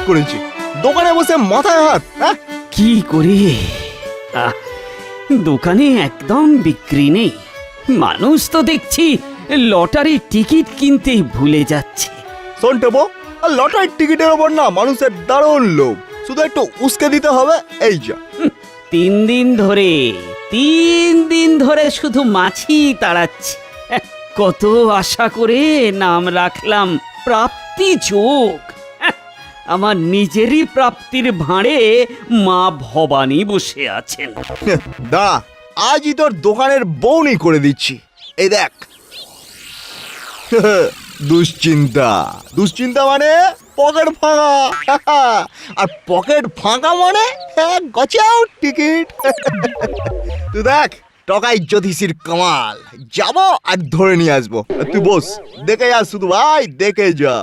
করেছে, দোকানে বসে মাথায় হাত। হ্যাঁ, কি করে? আহ, দোকানে একদম বিক্রি নেই। মানুষ তো দেখছি লটারির টিকিট কিনতেই ভুলে যাচ্ছে। শোন টেপো, আর লটারির টিকিটের ওপর না মানুষের দারুণ লোভ, শুধু একটু উস্কে দিতে হবে, এই যা। 3 দিন ধরে শুধু মাছি তাড়াচ্ছে। কত আশা করে নাম রাখলাম প্রাপ্তি যোগ। আমার নিজেরই প্রাপ্তির ভাঁড়ে মা ভবানী বসে আছেন। দা, আজই তোর দোকানের বউনি করে দিচ্ছি, এই দেখ। দুশ্চিন্তা, দুশ্চিন্তা মানে পকেট ফাঁকা, আর পকেট ফাঁকা মানে গচাও টিকিট। তুই দেখ টকাই জ্যোতিষীর কামাল, যাবো আর ধরে নিয়ে আসবো। তুই বস, দেখে যা শুধু ভাই, দেখে যা।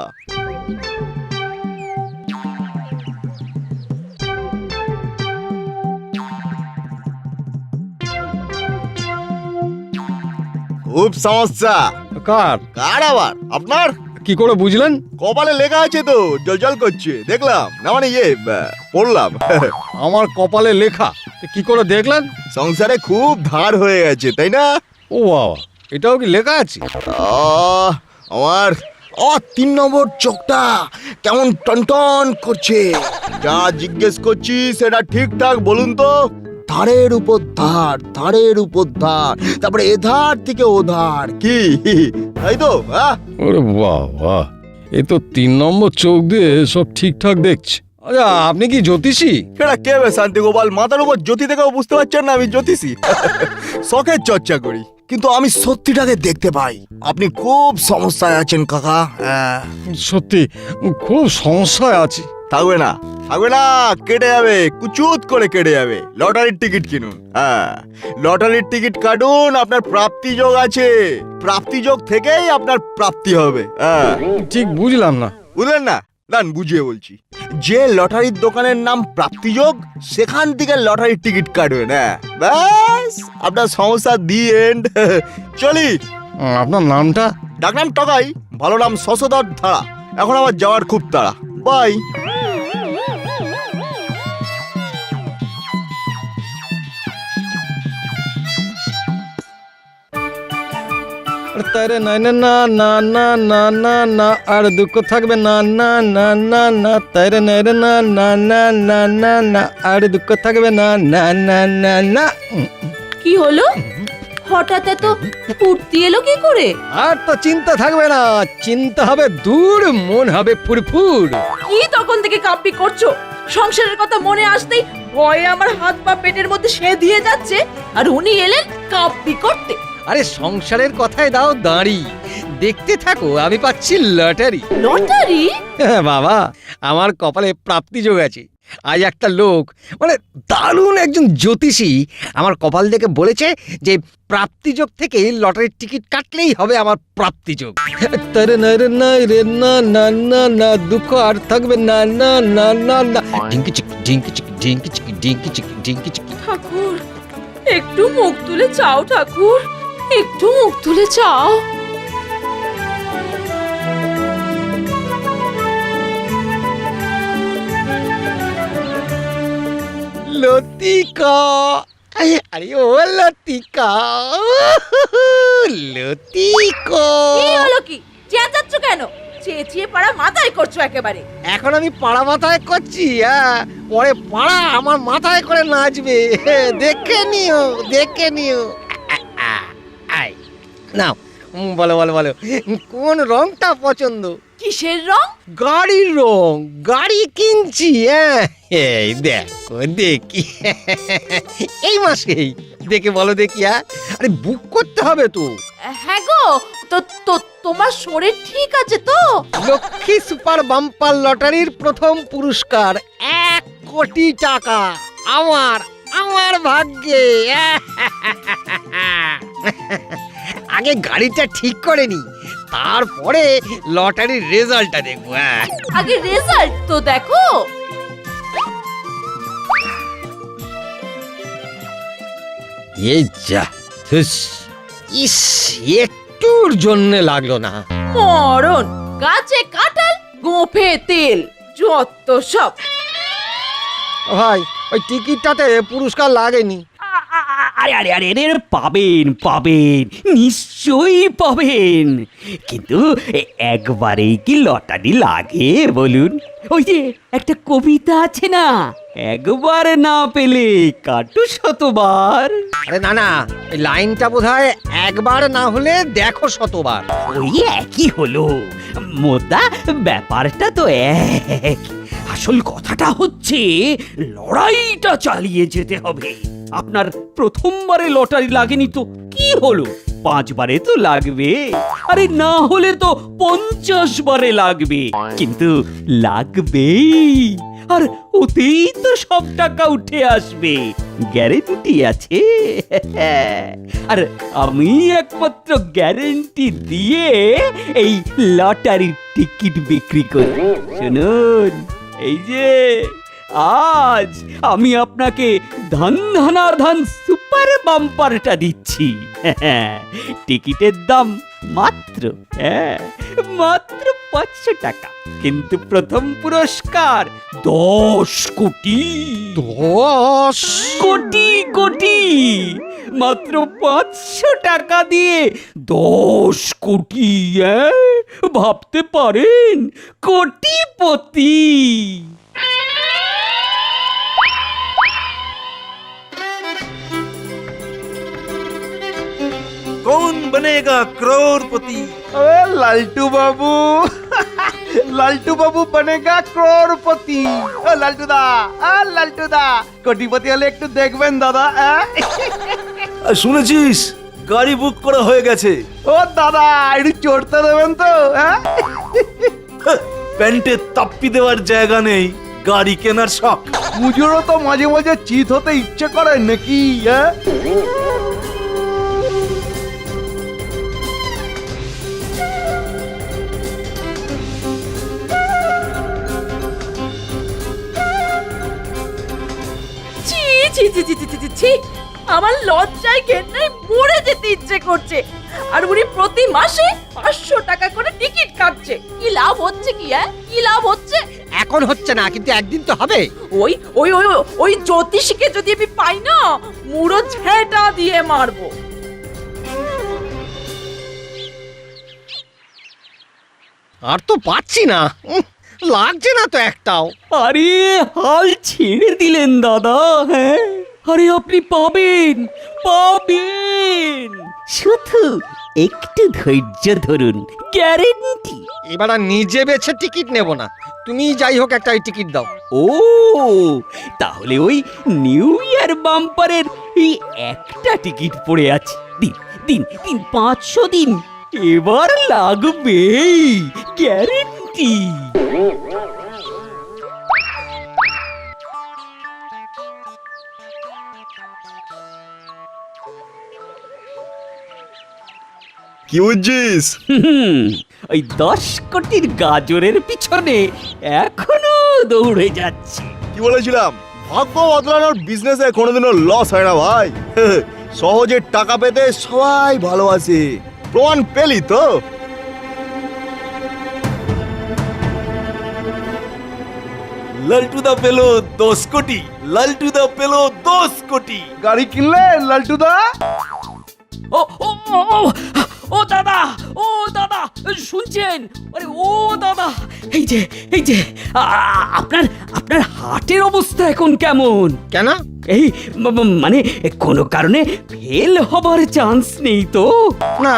খুব সমস্যা। কার? কার আবার? আপনার? কি করে বুঝলেন? কপালে লেখা আছে তো, জল করছে, দেখলাম না, মানে পড়লাম। আমার কপালে লেখা? কি করে দেখলেন? সংসারে খুব ধার হয়ে গেছে, তাই না? ও বাবা, এটাও কি লেখা আছে? আমার 3 নম্বর চোখটা কেমন টনটন করছে। যা জিজ্ঞেস করছি সেটা ঠিকঠাক বলুন তো। ধারের উপর ধার, ধারের উপর ধার, তারপরে এধার থেকে ওধার, কি তাই তো? হ্যাঁ, ওরে বাবা, এ তো 3 নম্বর চোখ দিয়ে সব ঠিকঠাক দেখছে। আচ্ছা, আপনি কি জ্যোতিষী? সেটা কে বে শান্তি গোপাল, মাথার উপর জ্যোতি থেকেও বুঝতে পারছেন না আমি জ্যোতিষী? শখের চর্চা করি, কিন্তু আমি সত্যিটাকে দেখতে পাই। আপনি খুব সমস্যায় আছেন কাকা। হ্যাঁ, সত্যি খুব সমস্যায় আছি। থাকবে না, থাকবে না, কেটে যাবে, কুচুত করে কেটে যাবে। লটারির টিকিট কিনুন। হ্যাঁ, লটারির টিকিট কাটুন, আপনার প্রাপ্তি যোগ আছে। প্রাপ্তি যোগ থেকেই আপনার প্রাপ্তি হবে। হ্যাঁ, ঠিক বুঝলাম না। বুঝলেন না? দান বুঝিয়ে বলছি। যে লটারির দোকানের নাম প্রাপ্তিযোগ, সেখান থেকে লটারির টিকিট কাটবেন। হ্যাঁ, ব্যাস আপনার সমস্যা দি এন্ড। চলি। আপনার নামটা? ডাকনাম টকাই, ভালো নাম শশধর ধারা। এখন আমার যাওয়ার খুব তাড়া, বাই। তারে না না না না না না না না, আর দুঃখ থাকবে না না না না না, তারে না রে না না না না না না, আর দুঃখ থাকবে না না না না না। কি হলো? হঠাৎ এত ফুর্তি এলো কি করে? আর তো চিন্তা থাকবে না, চিন্তা হবে দূর, মন হবে ফুরফুর। কি তখন থেকে কাঁপি করছো? সংসারের কথা মনে আসতেই ভয়ে আমার হাত পা পেটের মধ্যে সেধিয়ে যাচ্ছে, আর উনি এলেন কাঁপি করতে। আরে সংসারের কথায় দাও দাঁড়ি, দেখতে থাকো আমি পাচ্ছি লটারি। লটারি? হ্যাঁ বাবা, আমার কপালে প্রাপ্তি যোগ আছে। আজ একটা লোক, মানে দারুণ একজন জ্যোতিষী, আমার কপাল দেখে বলেছে যে প্রাপ্তিযোগ থেকে লটারির টিকিট কাটলেই হবে আমার প্রাপ্তিযোগ। তারে না রে না রে না না না না, দুঃখ আর থাকবে না না না না না। ঢিঙ্কি চিকি ঢিঙ্কি চিকি ঢিঙ্কি চিকি ঢিঙ্কি চিকি ঢিঙ্কি চিকি। ঠাকুর, একটু মুখ তুলে চাও ঠাকুর, একটু মুখ তুলে চাও। লতিকা, আরে ও লতিকা, লতিকা। কি হলো কি? চেঁচাচ্ছ কেন? চেঁচিয়ে পাড়া মাথায় করছো একেবারে। এখন আমি পাড়া মাথায় করছি, হ্যাঁ, পরে পাড়া আমার মাথায় করে নাচবে। দেখে নিও, দেখে নিও। আই নাও, বলো বলো বলো, কোন রংটা পছন্দ? কিসের রং? গাড়ির রং, গাড়ি কিনছি। হ্যাঁ, এই দেখো দেখি, এই মাসেই দেখে বলো দেখি। হ্যাঁ, আরে বুক করতে হবে তো। হ্যাঁ গো, তো তোমার শরীর ঠিক আছে তো? লক্ষ্মী সুপার বাম্পার লটারির প্রথম পুরস্কার 1 কোটি টাকা আমার আমার ভাগ্যে। আগে গাড়িটা ঠিক করে নি, তারপরে লটারির রেজাল্টটা দেখবো। আগে রেজাল্ট তো দেখো। এই যা, ইস, একটুর জন্য লাগলো না। মরণ, গাছে কাঁঠাল, গোঁফে তেল। যত সব। ভাই ওই টিকিটটাতে পুরস্কার লাগেনি। আরে আরে আরে আরে পাবেন পাবেন, নিশ্চয়ই পাবেন, কিন্তু একবারেই কি লটারি লাগে বলুন? ওই যে একটা কবিতা আছে না, একবার না পেলে কাটু শতবার। আরে না না, এই লাইনটা বোধহয় একবার না হলে দেখো শতবার। ওই একই হলো, মোদ্দা ব্যাপারটা তো এক। আসল কথাটা হচ্ছে লড়াইটা চালিয়ে যেতে হবে। আপনার প্রথমবারে লটারি লাগেনি তো কি হলো, 5 বারে তো লাগবে, আরে না হলে তো 50 বারে লাগবে, কিন্তু লাগবেই। আর ওতেই তো সব টাকা উঠে আসবে, গ্যারেন্টি আছে। আর আমি একমাত্র গ্যারেন্টি দিয়ে এই লটারির টিকিট বিক্রি করি। শুনুন, এই যে আজ আমি আপনাকে ধন ধনার্ধন সুপার বাম্পারটা দিচ্ছি। টিকিটের দাম মাত্র মাত্র 500 টাকা, কিন্তু প্রথম পুরস্কার 10 কোটি। 10 কোটি কোটি, মাত্র 500 টাকা দিয়ে 10 কোটি। ভাবতে পারেন, কোটিপতি। कौन बनेगा करोड़पति? अरे लालटू बाबू लालटू बाबू बनेगा करोड़पति। लालटू दा কোটিপতি হলে একটু দেখবেন দাদা। আর শুনেছিস গাড়ি বুক করা হয়ে গেছে? ও দাদা একটু চড়তে দেবেন তো? প্যান্টে তাপ্পি দেওয়ার জায়গা নেই, গাড়ি কেনার শখ। পুজোরও তো মাঝে মাঝে চিত হতে ইচ্ছে করে নাকি? ছি ছি ছি ছি ছি ছি, ছি ছি, আমার লজ্জায় ঘেন্নায় মরে যেতে ইচ্ছে করছে। আর উনি প্রতি মাসে 500 টাকা করে টিকিট কাটছে। কি লাভ হচ্ছে কি? কি লাভ হচ্ছে? এখন হচ্ছে না, কিন্তু একদিন তো হবে। ওই ওই ওই ওই জ্যোতিষীকে যদি আমি পাই না, মুড়ো ঝেঁটা দিয়ে মারবো। আর তো পাচ্ছি না, লাগছে না তো একটাও। আরে হাল ছেড়ে দিলেন দাদা। হ্যাঁ, আরে আপনি পাবেন পাবেন, শুধু একটু ধৈর্য ধরুন, গ্যারেন্টি। এবার আর নিজে বেছে টিকিট নেব না, তুমি যাই হোক একটা টিকিট দাও। ও তাহলে ওই নিউ ইয়ার বাম্পারের এই একটা টিকিট পড়ে আছে, দিন দিন দিন, 500 দিন, এবার লাগবেই, গ্যারেন্টি। কি বুঝছিস? ওই 10 কোটির গাজরের পিছনে এখনো দৌড়ে যাচ্ছে। কি বলেছিলাম, ভাগ্য বদলানোর বিজনেসে কোনোদিনও লস হয় না ভাই। সহজে টাকা পেতে সবাই ভালোবাসে, প্রমাণ পেলি তো। লালটু দা পেলো 10 কোটি, লালটু দা পেলো 10 কোটি। গাড়ি কিনলে লালটু দা? ও ও ও, ও দাদা, ও দাদা, শুনছেন? আরে ও দাদা, এই যে এই যে আপনার আপনার হার্টের অবস্থা এখন কেমন? কেন? এই মানে কোনো কারণে ফেল হবার চান্স নেই তো? না,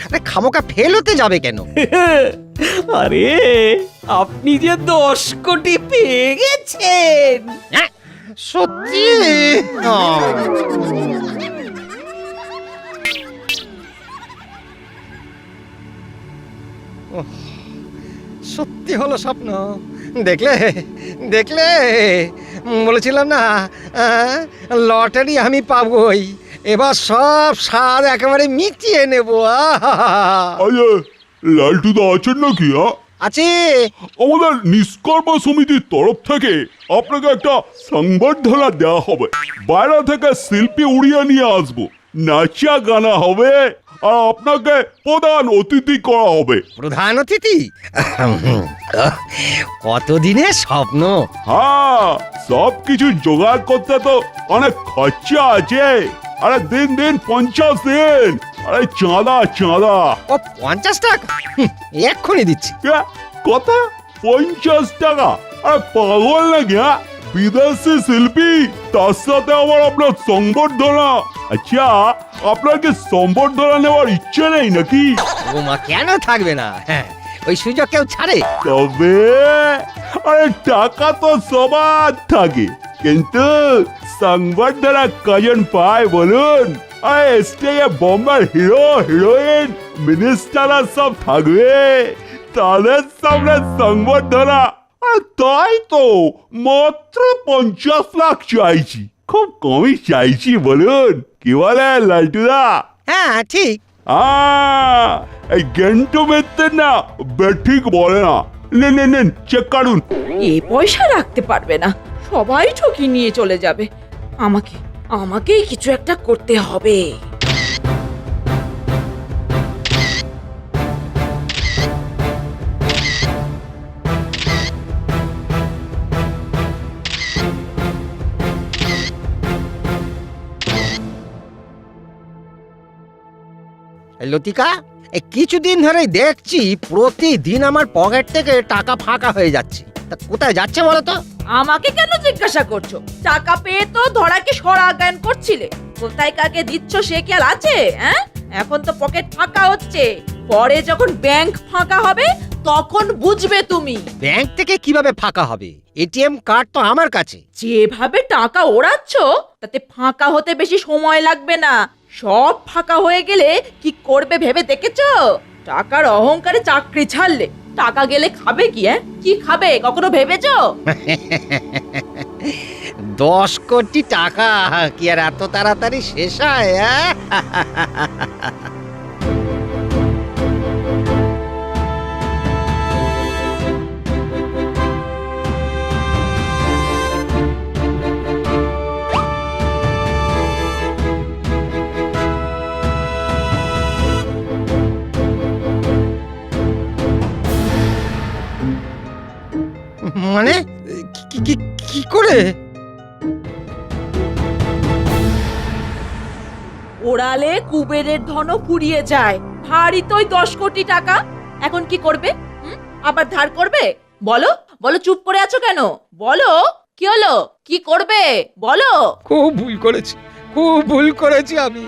আরে খামোকা ফেল হতে যাবে কেন? আরে আপনি যে 10 কোটি পেয়ে গেছেন। হ্যাঁ, সত্যি? সত্যি হলো স্বপ্ন। দেখলে দেখলে, বলেছিলাম না লটারি আমি পাবই। এবার সব স্বাদ একেবারে মিটিয়ে নেব। আরে লালটুদা আছেন নাকি? আছে। আমাদের নিষ্কর্মা সমিতির তরফ থেকে আপনাকে একটা সংবর্ধনা দেওয়া হবে। বাইরে থেকে শিল্পী উড়িয়ে নিয়ে আসবো, নাচা গানা হবে আর আপনাকে প্রধান অতিথি করা হবে। প্রধান অতিথি? কতদিনের স্বপ্ন। হ্যাঁ, সবকিছু জোগাড় করতে তো অনেক খরচা আছে। আরে দিন দিন 50 দিন। আরে চাঁদা চাঁদা। ও 50 টাকা? এক্ষুনি দিচ্ছি। কত? 50 টাকা? আরে পাগল নাকি? হ্যাঁ, বিদেশি শিল্পী, তার সাথে আবার আপনার সংবর্ধনা। আচ্ছা, আপনার কি সংবর্ধনা নেওয়ার ইচ্ছে নেই নাকি? ওমা, কেন থাকবে না? হ্যাঁ, ওই সুযোগ কেউ ছাড়ে? তবে আরে টাকা তো সবার থাকে, কিন্তু সংবর্ধনা কজন পায় বলুন? আরে স্টেজে বোম্বের হিরো হিরোইন মিনিস্টাররা সব থাকবে, তাদের সামনে সংবর্ধনা। আর তাই তো মাত্র 50 লাখ চাইছি, খুব কমই চাইছি বলুন। কি বলে লালটুদা? হ্যাঁ, ঠিক। এই গেন্টু মিত্রের না ঠিক বলে না। নেন চেক কাটুন। এ পয়সা রাখতে পারবে না, সবাই ঠকি নিয়ে চলে যাবে। আমাকেই কিছু একটা করতে হবে। লতিকা, এই কিছুদিন ধরেই দেখছি প্রতিদিন আমার পকেট থেকে টাকা ফাঁকা হয়ে যাচ্ছে। তা কোথায় যাচ্ছে বলো তো? আমাকে কেন জিজ্ঞাসা করছো? টাকা পেয়ে তো ধরাকে সরা জ্ঞান করছিলে। কোথায় কাকে দিচ্ছ সে কি আর আছে? হ্যাঁ, এখন তো পকেট ফাঁকা হচ্ছে, পরে যখন ব্যাংক ফাঁকা হবে তখন বুঝবে তুমি। ব্যাংক থেকে কিভাবে ফাঁকা হবে? এটিএম কার্ড তো আমার কাছে। যেভাবে টাকা ওড়াচ্ছ তাতে ফাঁকা হতে বেশি সময় লাগবে না। সব ফাঁকা হয়ে গেলে কি করবে ভেবে দেখেছো? টাকার অহংকারে চাকরি ছাড়লে টাকা গেলে খাবে কি? কি খাবে কখনো ভেবেছো? 10 কোটি টাকা কি আর এত তাড়াতাড়ি শেষ হয়? মানে কি করে? ওড়ালে কুবেরের ধনও ফুরিয়ে যায়। ভারী তো 10 কোটি টাকা। এখন কি করবে? আবার ধার করবে? বলো বলো, চুপ করে আছো কেন? বলো, কি হলো? কি করবে বলো? খুব ভুল করেছি আমি।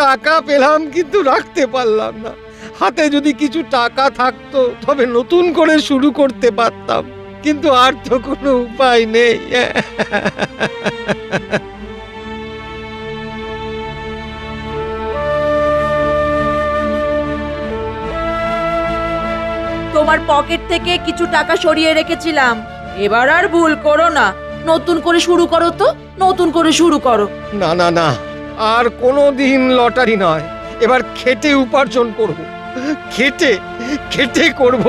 টাকা পেলাম কিন্তু রাখতে পারলাম না। হাতে যদি কিছু টাকা থাকতো তবে নতুন করে শুরু করতে পারতাম, কিন্তু আর তো কোনো উপায় নেই। তোমার পকেট থেকে কিছু টাকা সরিয়ে রেখেছিলাম, এবার আর ভুল করো না। নতুন করে শুরু করো তো, নতুন করে শুরু করো। না, আর কোনোদিন লটারি নয়। এবার খেটে উপার্জন করব, খেটে করব।